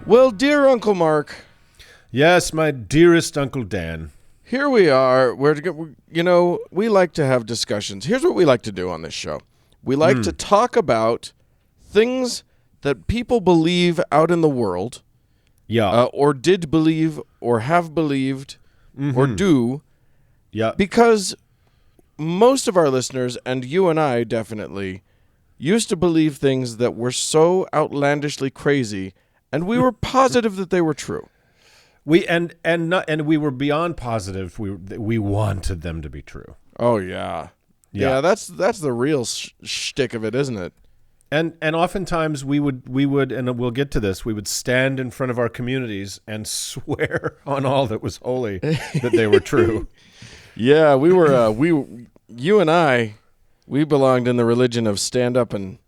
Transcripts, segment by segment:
Well, dear Uncle Mark, Yes, my dearest Uncle Dan. here we are. We like to have discussions. Here's what we like to do on this show. We like to talk about things that people believe out in the world, Yeah. or did believe, or have believed, or do, Yeah. because most of our listeners, and you and I definitely, used to believe things that were so outlandishly crazy, and we were positive that they were true. We we were beyond positive. We wanted them to be true. Oh yeah, Yeah. That's the real shtick of it, isn't it? And oftentimes we would and we'll get to this. We would stand in front of our communities and swear on all that was holy that they were true. Yeah, we were. You and I, we belonged in the religion of stand up and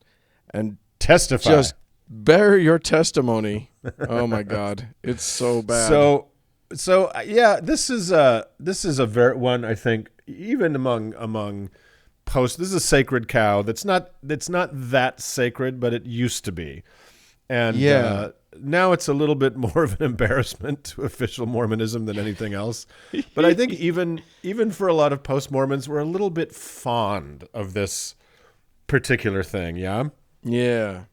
Testify. just bear your testimony. Oh my God, it's so bad. So yeah, this is a very one, I think, even among post. This is a sacred cow that's not that sacred, but it used to be, and Yeah. now it's a little bit more of an embarrassment to official Mormonism than anything else. But I think even for a lot of post-Mormons, we're a little bit fond of this particular thing. Yeah. Yeah.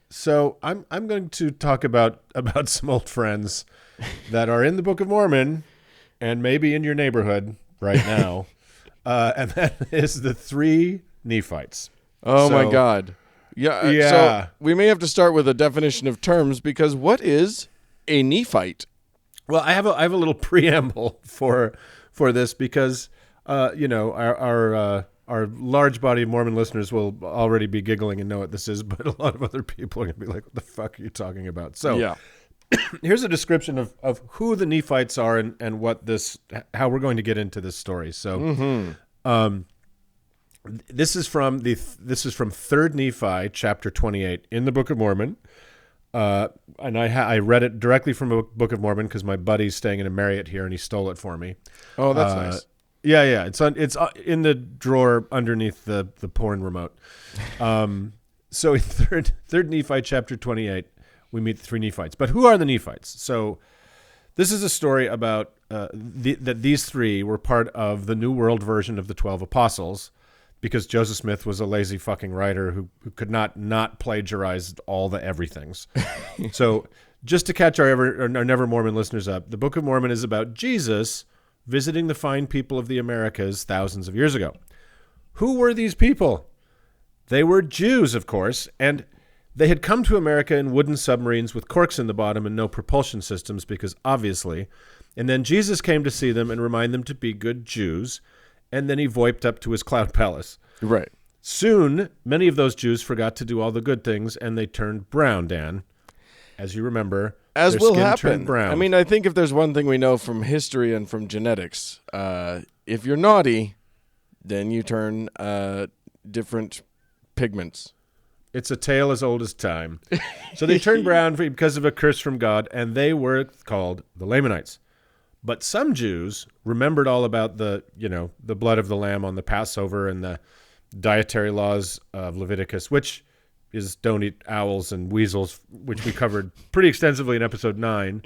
So I'm going to talk about some old friends that are in the Book of Mormon and maybe in your neighborhood right now, and that is the three Nephites. Oh my So- God. Yeah. Yeah. So we may have to start with a definition of terms, because what is a Nephite? Well, I have a little preamble for this because our large body of Mormon listeners will already be giggling and know what this is, but a lot of other people are going to be like, "What the fuck are you talking about?" So Yeah. here's a description of who the Nephites are and how we're going to get into this story. So, this is from 3rd Nephi, chapter 28 in the Book of Mormon. And I read it directly from a Book of Mormon because my buddy's staying in a Marriott here and he stole it for me. Oh, that's nice. Yeah. It's in the drawer underneath the porn remote. So in third Nephi, chapter 28, we meet the three Nephites. But who are the Nephites? So this is a story about that these three were part of the New World version of the 12 Apostles, because Joseph Smith was a lazy fucking writer who could not plagiarize all the everythings. So just to catch our Never Mormon listeners up, the Book of Mormon is about Jesus visiting the fine people of the Americas thousands of years ago. Who were these people? They were Jews, of course, and they had come to America in wooden submarines with corks in the bottom and no propulsion systems, because obviously. And then Jesus came to see them and remind them to be good Jews, and then he voiped up to his cloud palace. Right. Soon, many of those Jews forgot to do all the good things, and they turned brown, Dan. As you remember, As their will skin happen. turned brown. I mean, I think if there's one thing we know from history and from genetics, if you're naughty, then you turn different pigments. It's a tale as old as time. So they turned brown because of a curse from God, and they were called the Lamanites. But some Jews remembered all about the blood of the lamb on the Passover and the dietary laws of Leviticus, which is don't eat owls and weasels, which we covered pretty extensively in episode 9.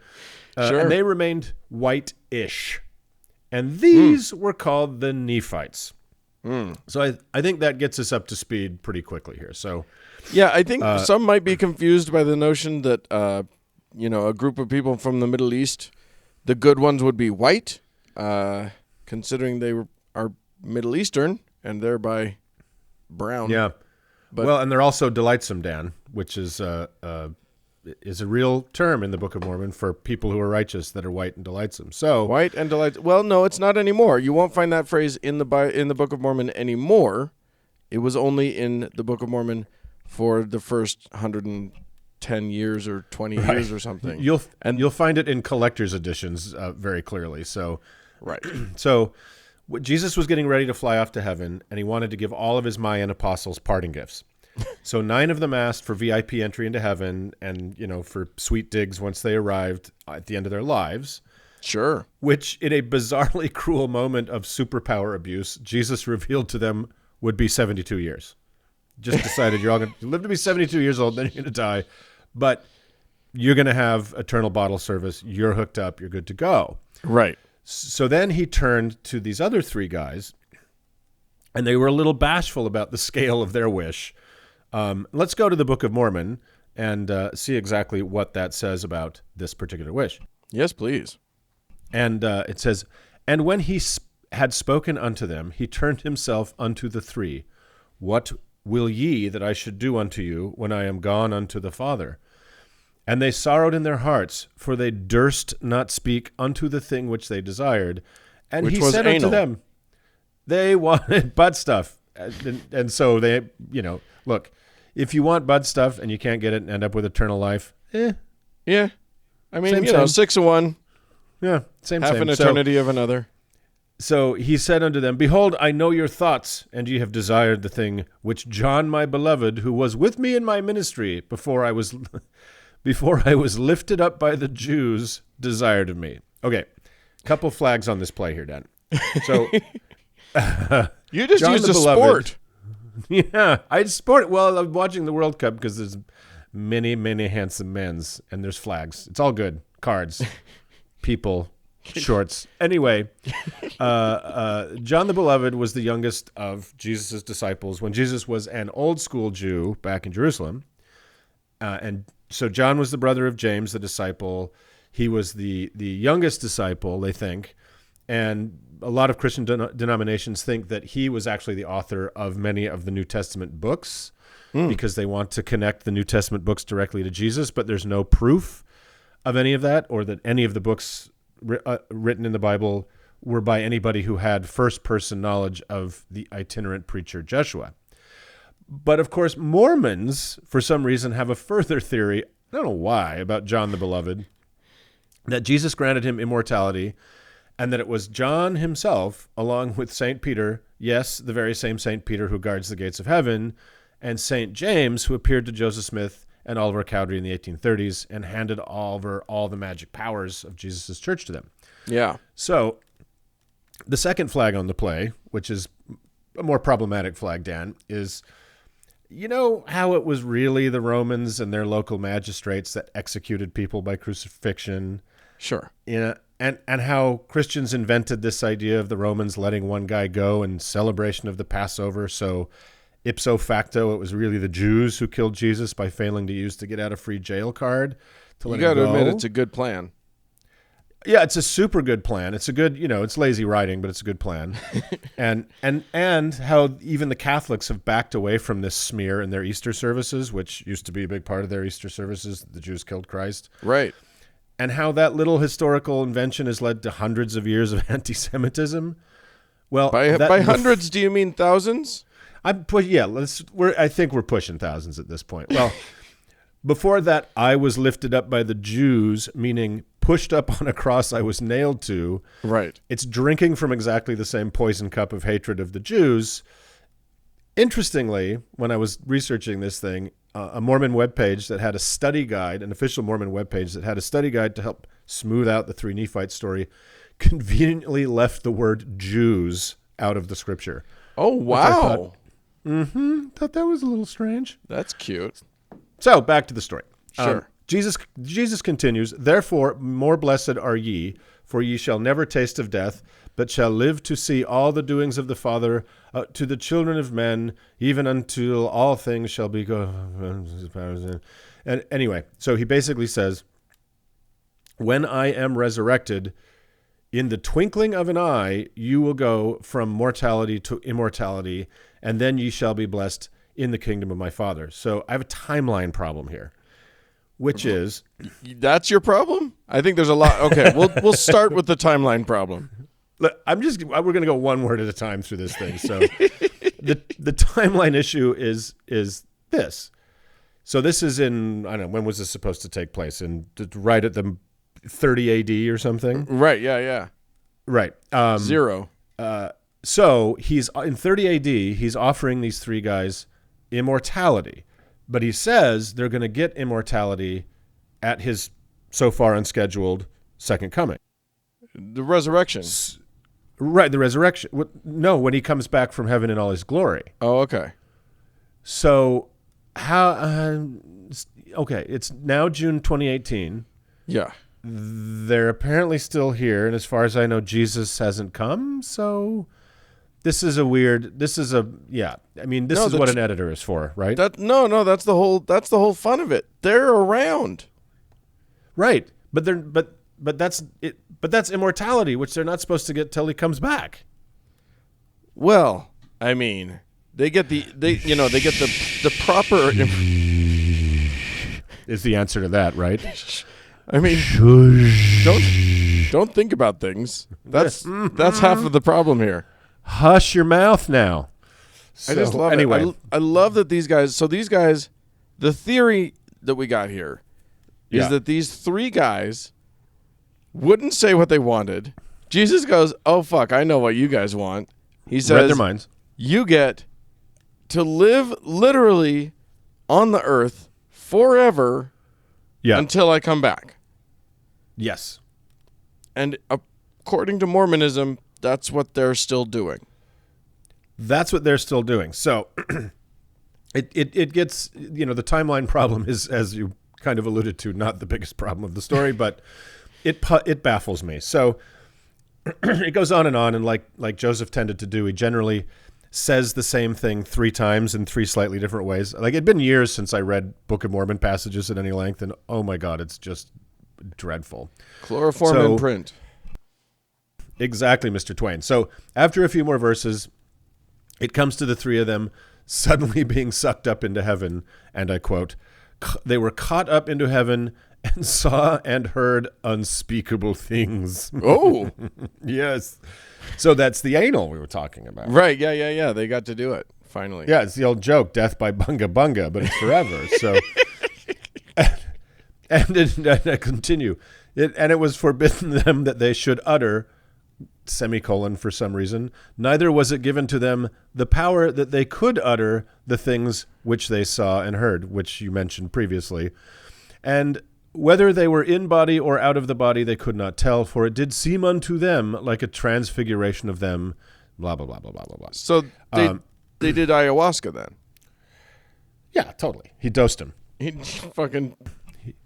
Sure. And they remained white-ish. And these were called the Nephites. So I think that gets us up to speed pretty quickly here. So Yeah, I think some might be confused by the notion that a group of people from the Middle East, the good ones would be white, considering they are Middle Eastern and thereby brown. yeah. But Well, and they're also delightsome, Dan, which is a real term in the Book of Mormon for people who are righteous that are white and delightsome. So white and delight. Well, no, it's not anymore. You won't find that phrase in the Book of Mormon anymore. It was only in the Book of Mormon for the first 110 years or 20 years or something. You'll find it in collector's editions very clearly. So Right. So Jesus was getting ready to fly off to heaven, and he wanted to give all of his Mayan apostles parting gifts. So 9 of them asked for VIP entry into heaven and, for sweet digs once they arrived at the end of their lives. Sure. Which, in a bizarrely cruel moment of superpower abuse, Jesus revealed to them would be 72 years. Just decided you're all going to live to be 72 years old, then you're going to die. But you're going to have eternal bottle service. You're hooked up. You're good to go. Right. So then he turned to these other three guys, and they were a little bashful about the scale of their wish. Let's go to the Book of Mormon and see exactly what that says about this particular wish. Yes, please. And it says, "And when he had spoken unto them, he turned himself unto the three. What will ye that I should do unto you when I am gone unto the Father? And they sorrowed in their hearts, for they durst not speak unto the thing which they desired. And Which he was said anal. unto them, they wanted butt stuff." And so they, look, if you want butt stuff and you can't get it and end up with eternal life, Yeah. I mean, Same. 6 of one, yeah, same. half an eternity of another. So he said unto them, "Behold, I know your thoughts, and ye have desired the thing which John my beloved, who was with me in my ministry before I was lifted up by the Jews, desired of me." Okay, couple flags on this play here, Dan. So You just John used the a Beloved. sport. Yeah, I sport. Well, I'm watching the World Cup because there's many, many handsome men's, and there's flags. It's all good. Cards, people, shorts. Anyway, John the Beloved was the youngest of Jesus' disciples when Jesus was an old school Jew back in Jerusalem. And so John was the brother of James, the disciple. He was the youngest disciple, they think. And a lot of Christian denominations think that he was actually the author of many of the New Testament books because they want to connect the New Testament books directly to Jesus, but there's no proof of any of that or that any of the books written in the Bible were by anybody who had first-person knowledge of the itinerant preacher Joshua. But, of course, Mormons, for some reason, have a further theory, I don't know why, about John the Beloved, that Jesus granted him immortality and that it was John himself, along with St. Peter, yes, the very same St. Peter who guards the gates of heaven, and St. James, who appeared to Joseph Smith and Oliver Cowdery in the 1830s and handed over all the magic powers of Jesus' church to them. Yeah. So the second flag on the play, which is a more problematic flag, Dan, is, you know how it was really the Romans and their local magistrates that executed people by crucifixion? Sure. And how Christians invented this idea of the Romans letting one guy go in celebration of the Passover. So ipso facto, it was really the Jews who killed Jesus by failing to use the get out of free jail card to let him go. You got to admit it's a good plan. Yeah, it's a super good plan. It's a good, it's lazy writing, but it's a good plan. and how even the Catholics have backed away from this smear in their Easter services, which used to be a big part of their Easter services. The Jews killed Christ. Right. And how that little historical invention has led to hundreds of years of anti-Semitism. Well, by hundreds, do you mean thousands? I think we're pushing thousands at this point. Well, before that, I was lifted up by the Jews, meaning pushed up on a cross I was nailed to. Right. It's drinking from exactly the same poison cup of hatred of the Jews. Interestingly, when I was researching this thing, a Mormon webpage that had a study guide, an official Mormon webpage that had a study guide to help smooth out the three Nephites story, conveniently left the word Jews out of the scripture. Oh, wow. Thought that was a little strange. That's cute. So back to the story. Sure. Jesus continues, "Therefore more blessed are ye, for ye shall never taste of death, but shall live to see all the doings of the Father to the children of men, even until all things shall be And anyway, so he basically says, when I am resurrected, in the twinkling of an eye, you will go from mortality to immortality, and then ye shall be blessed in the kingdom of my Father." So I have a timeline problem here, which is... That's your problem? I think there's a lot. Okay, we'll start with the timeline problem. Look, we're going to go one word at a time through this thing. So the timeline issue is this. So this is in, I don't know, when was this supposed to take place? Right at the 30 AD or something? Right, yeah. Right. 0. So he's in 30 AD, he's offering these three guys immortality. But he says they're going to get immortality at his so far unscheduled second coming. The resurrection. Right, the resurrection. No, when he comes back from heaven in all his glory. Oh, okay. So Okay, it's now June 2018. Yeah. They're apparently still here, and as far as I know, Jesus hasn't come. So this is yeah. I mean, this is what an editor is for, right? No, that's the whole fun of it. They're around. Right. But that's it. But that's immortality, which they're not supposed to get till he comes back. Well, I mean, they get the proper. Is the answer to that, right? I mean, don't think about things. That's half of the problem here. Hush your mouth now. I just love it. I love that these guys. So these guys, the theory that we got here is that these three guys wouldn't say what they wanted. Jesus goes, "Oh fuck, I know what you guys want." He says, "Read their minds. You get to live literally on the earth forever until I come back." Yes. And according to Mormonism, that's what they're still doing. That's what they're still doing. So it gets, the timeline problem is, as you kind of alluded to, not the biggest problem of the story, but it baffles me. So it goes on, and like Joseph tended to do, he generally says the same thing 3 times in 3 slightly different ways. Like, it'd been years since I read Book of Mormon passages at any length, and oh my God, it's just dreadful. Chloroform in print. Exactly, Mr. Twain. So after a few more verses, it comes to the 3 of them suddenly being sucked up into heaven, and I quote, "They were caught up into heaven and saw and heard unspeakable things." Oh. Yes. So that's the anal we were talking about. Right, yeah. They got to do it, finally. Yeah, it's the old joke, death by bunga bunga, but it's forever. So, and I continue. And it was forbidden them that they should utter, semicolon, for some reason, neither was it given to them the power that they could utter the things which they saw and heard, which you mentioned previously. And whether they were in body or out of the body, they could not tell, for it did seem unto them like a transfiguration of them, blah, blah, blah, blah, blah, blah, blah. So they did ayahuasca then? Yeah, totally. He dosed him. He fucking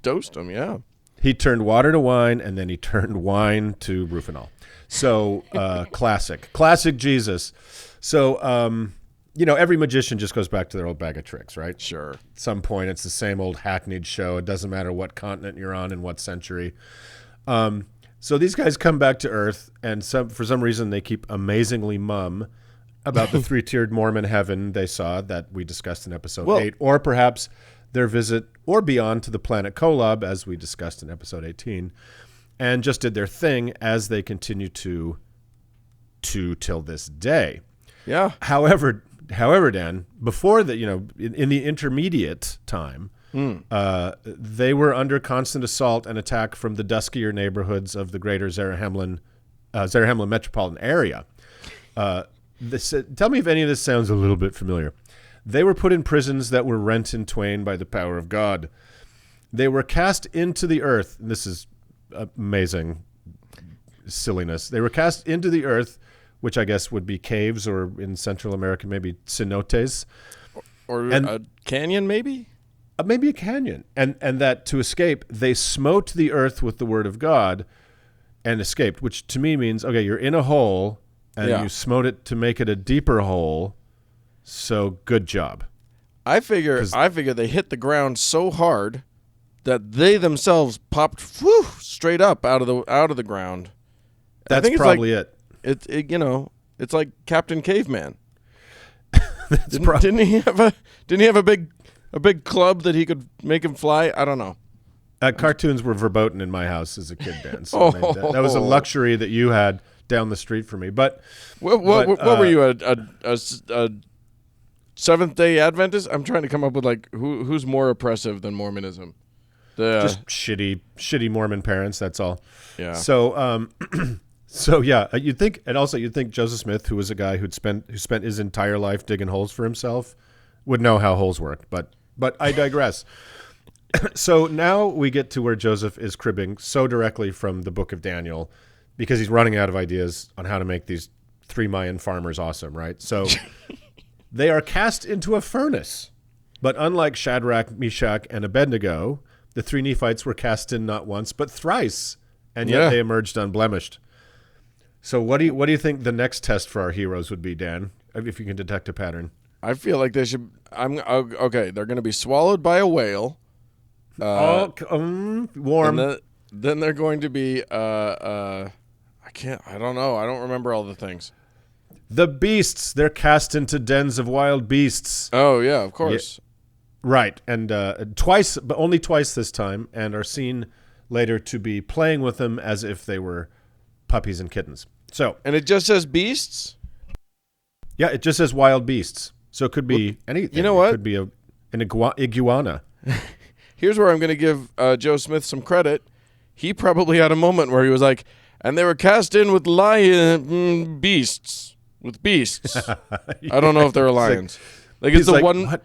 dosed him, yeah. He turned water to wine, and then he turned wine to Rufinol. So classic Jesus. So, every magician just goes back to their old bag of tricks, right? Sure. At some point, it's the same old hackneyed show. It doesn't matter what continent you're on and what century. So these guys come back to Earth, and for some reason they keep amazingly mum about the 3-tiered Mormon heaven they saw that we discussed in episode 8, or perhaps their visit or beyond to the planet Kolob, as we discussed in episode 18, and just did their thing as they continue to till this day. Yeah. However, Dan, before that, in the intermediate time, they were under constant assault and attack from the duskier neighborhoods of the greater Zarahemlin metropolitan area. Tell me if any of this sounds a little bit familiar. They were put in prisons that were rent in twain by the power of God. They were cast into the earth. And this is amazing silliness. They were cast into the earth, which I guess would be caves, or in Central America, maybe cenotes. Or a canyon, maybe? Maybe a canyon. And that to escape, they smote the earth with the word of God and escaped, which to me means, okay, you're in a hole, and you smote it to make it a deeper hole. So good job. I figure they hit the ground so hard that they themselves popped straight up out of the ground. That's probably it. It's like Captain Caveman. Didn't he have a big club that he could make him fly? I don't know. Cartoons were verboten in my house as a kid, Dan. So that was a luxury that you had down the street from me. But what were you, a Seventh-day Adventist? I'm trying to come up with who's more oppressive than Mormonism. Just shitty Mormon parents. That's all. Yeah. So so yeah, you'd think Joseph Smith, who was a guy who spent his entire life digging holes for himself, would know how holes work. But I digress. So now we get to where Joseph is cribbing so directly from the Book of Daniel, because he's running out of ideas on how to make these 3 Mayan farmers awesome, right? So they are cast into a furnace But unlike Shadrach, Meshach, and Abednego, the three Nephites were cast in not once but thrice, and yet they emerged unblemished. So what do you think the next test for our heroes would be, Dan, if you can detect a pattern? I feel like they should. Okay. They're going to be swallowed by a whale. Warm. Then they're going to be. I don't know. I don't remember all the things. The beasts. They're cast into dens of wild beasts. Oh yeah, of course. Yeah, right, and twice, but only twice this time, and are seen later to be playing with them as if they were puppies and kittens. So, and it just says beasts. Yeah, it just says wild beasts. So it could be anything. You know what? It could be an iguana. Here's where I'm going to give Joe Smith some credit. He probably had a moment where he was like, and they were cast in with beasts. With beasts. I don't know if they're lions. It's the like, one.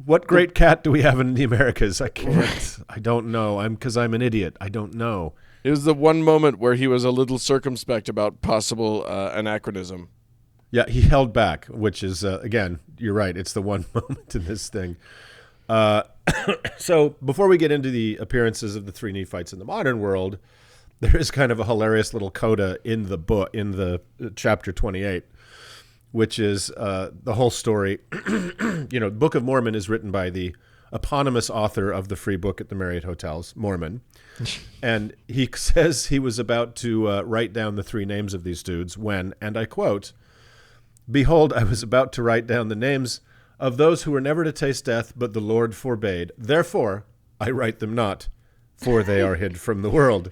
What great cat do we have in the Americas? I can't. I don't know. Because I'm an idiot. I don't know. It was the one moment where he was a little circumspect about possible anachronism. Yeah, he held back, which is, again, you're right. It's the one moment in this thing. So before we get into the appearances of the three Nephites in the modern world, there is kind of a hilarious little coda in the book, in the chapter 28, which is the whole story. The Book of Mormon is written by the eponymous author of the free book at the Marriott Hotels, Mormon. And he says he was about to write down the three names of these dudes when, and I quote, "Behold, I was about to write down the names of those who were never to taste death, but the Lord forbade. Therefore, I write them not, for they are hid from the world."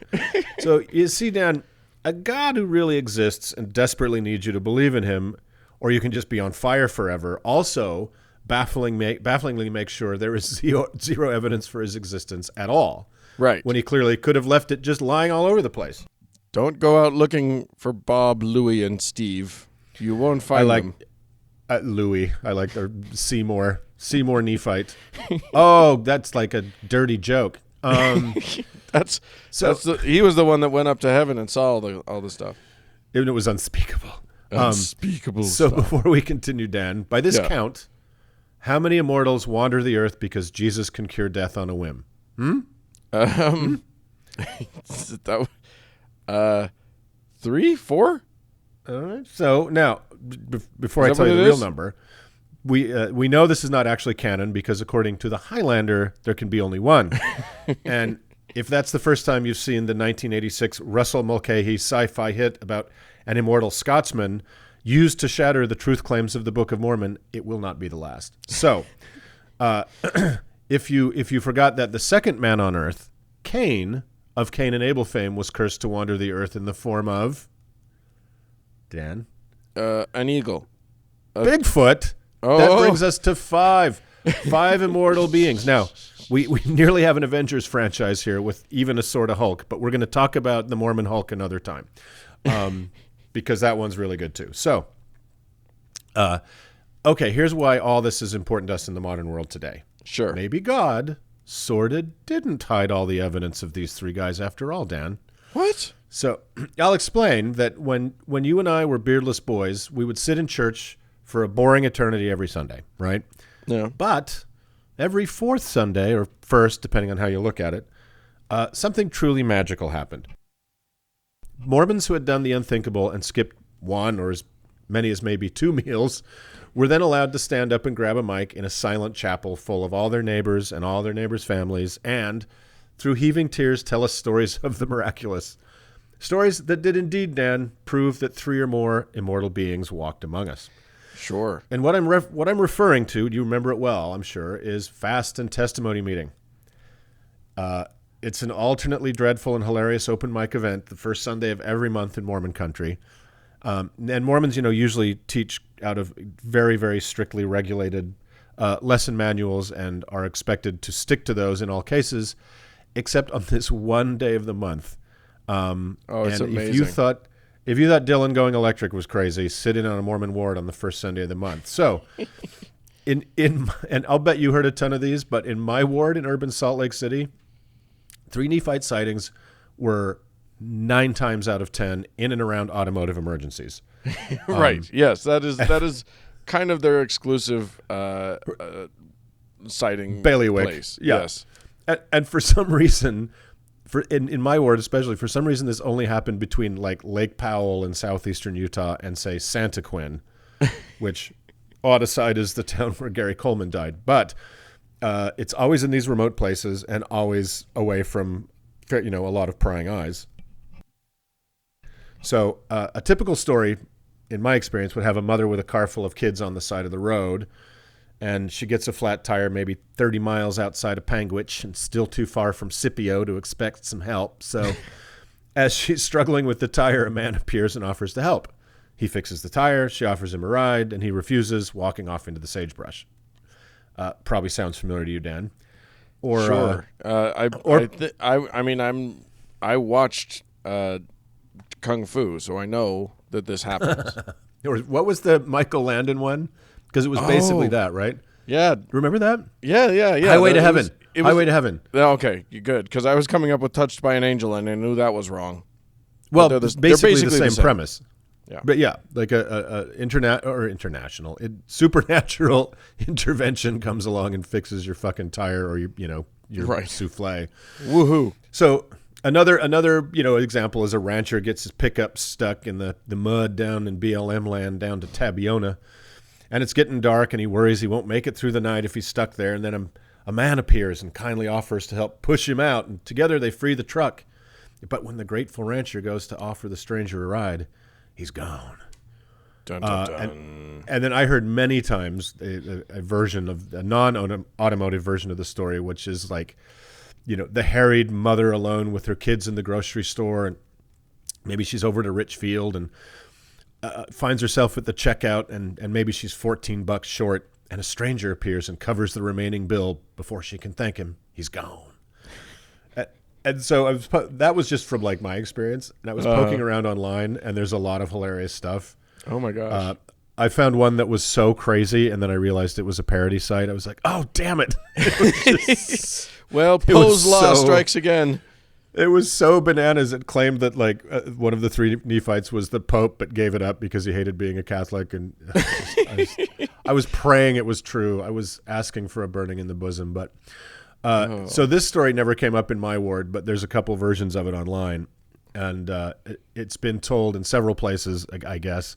So you see, Dan, a God who really exists and desperately needs you to believe in him, or you can just be on fire forever, also bafflingly makes sure there is zero evidence for his existence at all. Right. When he clearly could have left it just lying all over the place. Don't go out looking for Bob, Louie, and Steve. You won't find them. Louie. I like Seymour Nephite. Oh, that's like a dirty joke. He was the one that went up to heaven and saw all the stuff. It was unspeakable. Unspeakable So stuff. before we continue, Dan, by this count, how many immortals wander the earth because Jesus can cure death on a whim? 3, 4? All right. So now, before I tell you the real number, we know this is not actually canon because according to the Highlander, there can be only one. And if that's the first time you've seen the 1986 Russell Mulcahy sci-fi hit about an immortal Scotsman used to shatter the truth claims of the Book of Mormon, it will not be the last. So, if you forgot that the second man on earth, Cain, of Cain and Abel fame, was cursed to wander the earth in the form of, Dan? An eagle. Bigfoot. Oh. That brings us to 5. 5 immortal beings. Now, we nearly have an Avengers franchise here with even a sort of Hulk, but we're going to talk about the Mormon Hulk another time because that one's really good too. So, okay, here's why all this is important to us in the modern world today. Sure. Maybe God didn't hide all the evidence of these three guys after all, Dan. What? So I'll explain that when you and I were beardless boys, we would sit in church for a boring eternity every Sunday, right? Yeah. But every fourth Sunday, or first, depending on how you look at it, something truly magical happened. Mormons who had done the unthinkable and skipped one or as many as maybe 2 meals were then allowed to stand up and grab a mic in a silent chapel full of all their neighbors and all their neighbors' families and, through heaving tears, tell us stories of the miraculous. Stories that did indeed, Dan, prove that 3 or more immortal beings walked among us. Sure. And what I'm referring to, you remember it well, I'm sure, is Fast and Testimony Meeting. It's an alternately dreadful and hilarious open mic event the first Sunday of every month in Mormon country. And Mormons, usually teach out of very, very strictly regulated lesson manuals and are expected to stick to those in all cases, except on this one day of the month. It's amazing. If you thought Dylan going electric was crazy, sit in on a Mormon ward on the first Sunday of the month. So, and I'll bet you heard a ton of these, but in my ward in urban Salt Lake City, 3 Nephite sightings were 9 times out of 10 in and around automotive emergencies. Right. Yes, that is kind of their exclusive sighting bailiwick. place. Yeah. Yes. And for some reason, in my ward especially, for some reason this only happened between like Lake Powell in southeastern Utah and say Santa Quin, which odd aside is the town where Gary Coleman died. But it's always in these remote places and always away from a lot of prying eyes. So a typical story, in my experience, would have a mother with a car full of kids on the side of the road, and she gets a flat tire maybe 30 miles outside of Panguitch and still too far from Scipio to expect some help. So as she's struggling with the tire, a man appears and offers to help. He fixes the tire, she offers him a ride, and he refuses, walking off into the sagebrush. Probably sounds familiar to you, Dan. Or, sure. I watched Kung Fu, so I know that this happens. What was the Michael Landon one? Because it was basically that, right? Yeah. Remember that? Yeah. Highway to Heaven. Highway to Heaven. Okay, you're good. Because I was coming up with Touched by an Angel, and I knew that was wrong. Well, they're basically the same premise. Yeah. But yeah, like a international, supernatural intervention comes along and fixes your fucking tire or your souffle. Woohoo! So another example is a rancher gets his pickup stuck in the mud down in BLM land down to Tabiona, and it's getting dark, and he worries he won't make it through the night if he's stuck there. And then a man appears and kindly offers to help push him out, and together they free the truck. But when the grateful rancher goes to offer the stranger a ride, he's gone. Dun, dun, dun. And then I heard many times a version of a non-automotive version of the story, which is like, the harried mother alone with her kids in the grocery store, and maybe she's over to Richfield and finds herself at the checkout, and maybe she's $14 short, and a stranger appears and covers the remaining bill before she can thank him. He's gone. And so that was just from like my experience, and I was poking around online, and there's a lot of hilarious stuff. Oh my gosh! I found one that was so crazy, and then I realized it was a parody site. I was like, "Oh, damn it!" Well, Poe's law strikes again. It was so bananas. It claimed that like one of the three Nephites was the Pope, but gave it up because he hated being a Catholic. And I was praying it was true. I was asking for a burning in the bosom, but. So this story never came up in my ward, but there's a couple versions of it online, and it's been told in several places, I guess.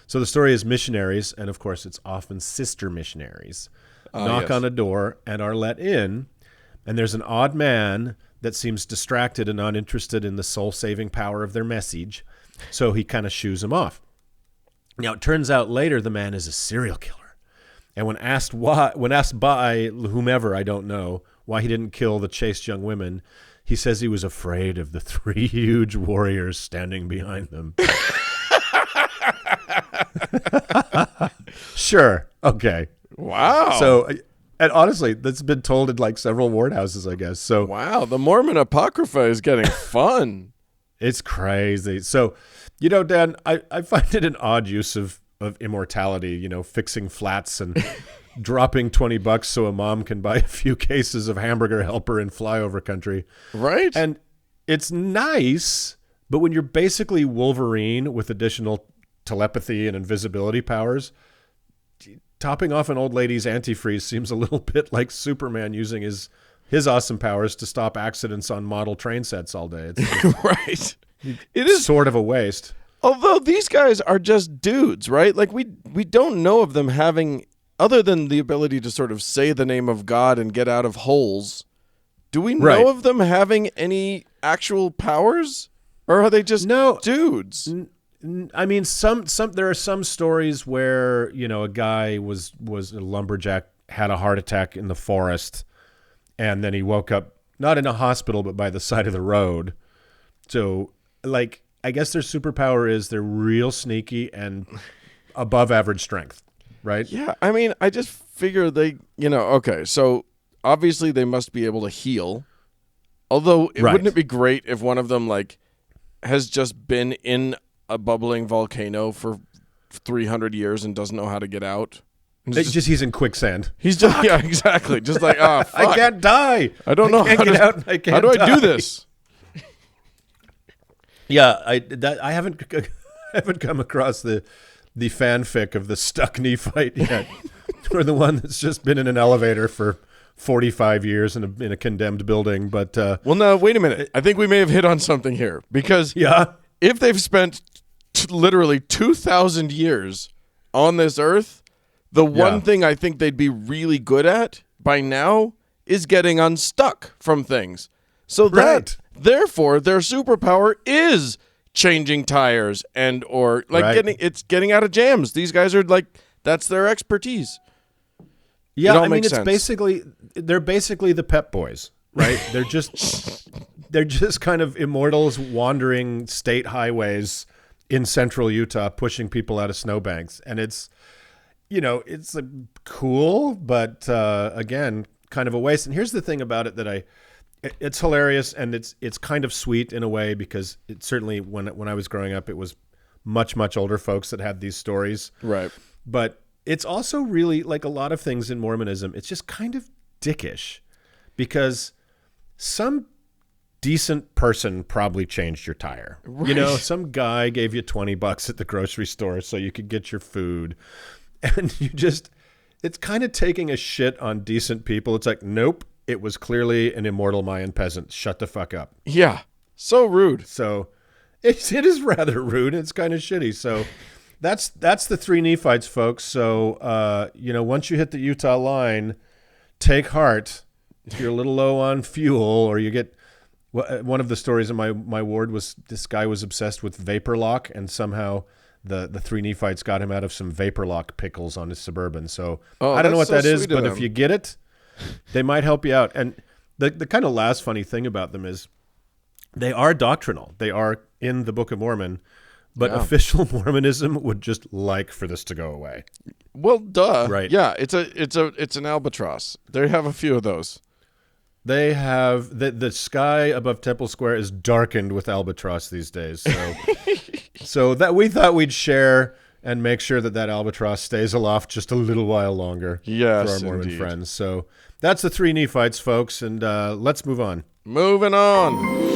So the story is missionaries, and of course it's often sister missionaries, knock on a door and are let in, and there's an odd man that seems distracted and uninterested in the soul-saving power of their message, so he kind of shoos them off. Now it turns out later the man is a serial killer, and when asked by whomever, I don't know, why he didn't kill the chaste young women, he says he was afraid of the three huge warriors standing behind them. Sure. Okay. Wow. So, and honestly, that's been told in like several ward houses, I guess. So, wow, the Mormon Apocrypha is getting fun. It's crazy. So, Dan, I find it an odd use of immortality, fixing flats and dropping $20 so a mom can buy a few cases of Hamburger Helper in flyover country. Right. And it's nice, but when you're basically Wolverine with additional telepathy and invisibility powers, topping off an old lady's antifreeze seems a little bit like Superman using his awesome powers to stop accidents on model train sets all day. It's right. It is sort of a waste. Although these guys are just dudes, right? Like we don't know of them having, other than the ability to sort of say the name of God and get out of holes, do we know of them having any actual powers? Or are they just dudes? I mean, there are some stories where, a guy was a lumberjack, had a heart attack in the forest, and then he woke up not in a hospital, but by the side of the road. So, like, I guess their superpower is they're real sneaky and above average strength, right? Yeah, I mean, I just figure they, okay, so obviously they must be able to heal. Although, wouldn't it be great if one of them, like, has just been in a bubbling volcano for 300 years and doesn't know how to get out? He's in quicksand. He's just, yeah, exactly. Just like, fuck. I can't die. I don't know how to get out. How do I do this? Yeah, I haven't come across the fanfic of the stuck Nephite yet, or the one that's just been in an elevator for 45 years in a condemned building. But well, no, wait a minute. I think we may have hit on something here because if they've spent literally 2,000 years on this earth, the one thing I think they'd be really good at by now is getting unstuck from things. So therefore, their superpower is changing tires and or getting out of jams. These guys are like, that's their expertise. Yeah, I mean, they're basically the Pep Boys, right? They're just kind of immortals wandering state highways in central Utah, pushing people out of snowbanks. And it's cool, but again, kind of a waste. And here's the thing about it it's hilarious and it's kind of sweet in a way, because it certainly when I was growing up, it was much, much older folks that had these stories. Right. But it's also really, like a lot of things in Mormonism, it's just kind of dickish, because some decent person probably changed your tire. Right. Some guy gave you $20 at the grocery store so you could get your food. And it's kind of taking a shit on decent people. It's like, nope, it was clearly an immortal Mayan peasant. Shut the fuck up. Yeah. So rude. So it is rather rude. It's kind of shitty. So that's the three Nephites, folks. So, once you hit the Utah line, take heart. If you're a little low on fuel, or you get one of the stories in my ward was this guy was obsessed with vapor lock, and somehow the three Nephites got him out of some vapor lock pickles on his Suburban. So I don't know what that is, but if you get it, they might help you out. And the kind of last funny thing about them is they are doctrinal. They are in the Book of Mormon. But official Mormonism would just like for this to go away. Well, duh. Right. Yeah, it's an albatross. They have a few of those. They have the sky above Temple Square is darkened with albatross these days. So so that we thought we'd share and make sure that albatross stays aloft just a little while longer for our Mormon friends. So that's the three Nephites, folks, and let's move on. Moving on.